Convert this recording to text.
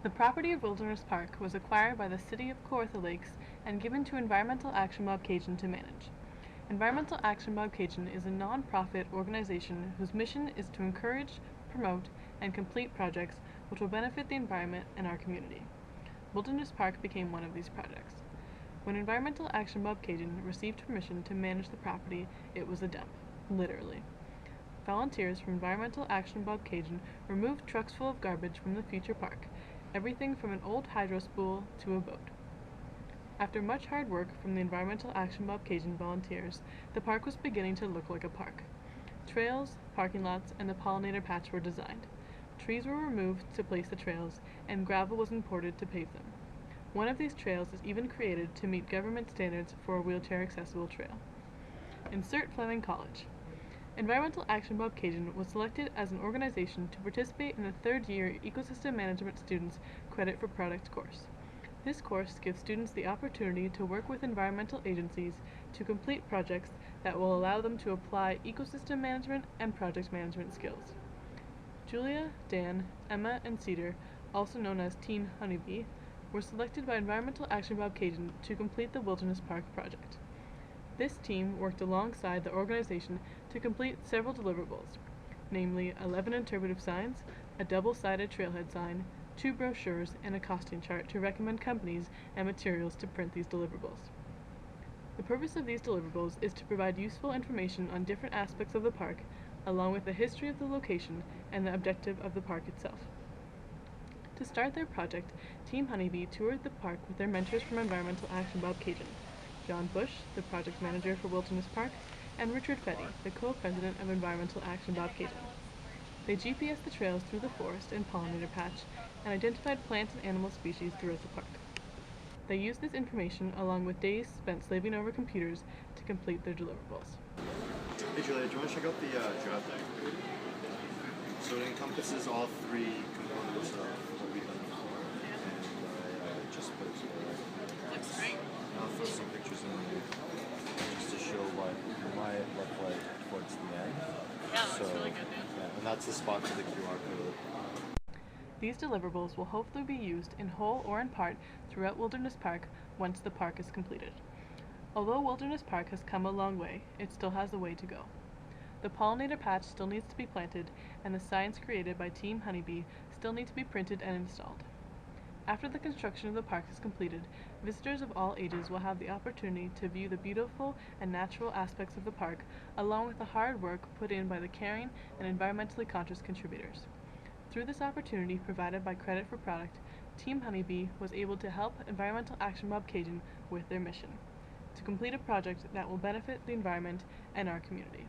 The property of Wilderness Park was acquired by the City of Kawartha Lakes and given to Environmental Action Mob Cajun to manage. Environmental Action Mob Cajun is a non-profit organization whose mission is to encourage, promote, and complete projects which will benefit the environment and our community. Wilderness Park became one of these projects. When Environmental Action Mob Cajun received permission to manage the property, it was a dump, literally. Volunteers from Environmental Action Mob Cajun removed trucks full of garbage from the future park, everything from an old hydro spool to a boat. After much hard work from the Environmental Action Mob Cajun volunteers, the park was beginning to look like a park. Trails, parking lots, and the pollinator patch were designed. Trees were removed to place the trails, and gravel was imported to pave them. One of these trails is even created to meet government standards for a wheelchair-accessible trail. Insert Fleming College. Environmental Action Mob Cajun was selected as an organization to participate in the third-year Ecosystem Management Students Credit for Product course. This course gives students the opportunity to work with environmental agencies to complete projects that will allow them to apply ecosystem management and project management skills. Julia, Dan, Emma, and Cedar, also known as Teen Honeybee, were selected by Environmental Action Mob Cajun to complete the Wilderness Park project. This team worked alongside the organization to complete several deliverables, namely 11 interpretive signs, a double-sided trailhead sign, 2 brochures, and a costing chart to recommend companies and materials to print these deliverables. The purpose of these deliverables is to provide useful information on different aspects of the park, along with the history of the location and the objective of the park itself. To start their project, Team Honeybee toured the park with their mentors from Environmental Action Mob Cajun, John Bush, the project manager for Wilderness Park, and Richard Fetty, the co-president of Environmental Action Mob Cajun. They GPSed the trails through the forest and pollinator patch and identified plant and animal species throughout the park. They used this information along with days spent slaving over computers to complete their deliverables. Hey Julia, do you want to check out the draft deck? So it encompasses all 3 components of what we've done before, and I just put it together. Looks great. I'll throw some pictures in there just to show what it might look like towards the end. Yeah, that's really good, dude. Yeah, and that's the spot for the QR code. These deliverables will hopefully be used in whole or in part throughout Wilderness Park once the park is completed. Although Wilderness Park has come a long way, it still has a way to go. The pollinator patch still needs to be planted, and the signs created by Team Honeybee still need to be printed and installed. After the construction of the park is completed, visitors of all ages will have the opportunity to view the beautiful and natural aspects of the park, along with the hard work put in by the caring and environmentally conscious contributors. Through this opportunity provided by Credit for Product, Team Honeybee was able to help Environmental Action Mob Cajun with their mission, to complete a project that will benefit the environment and our community.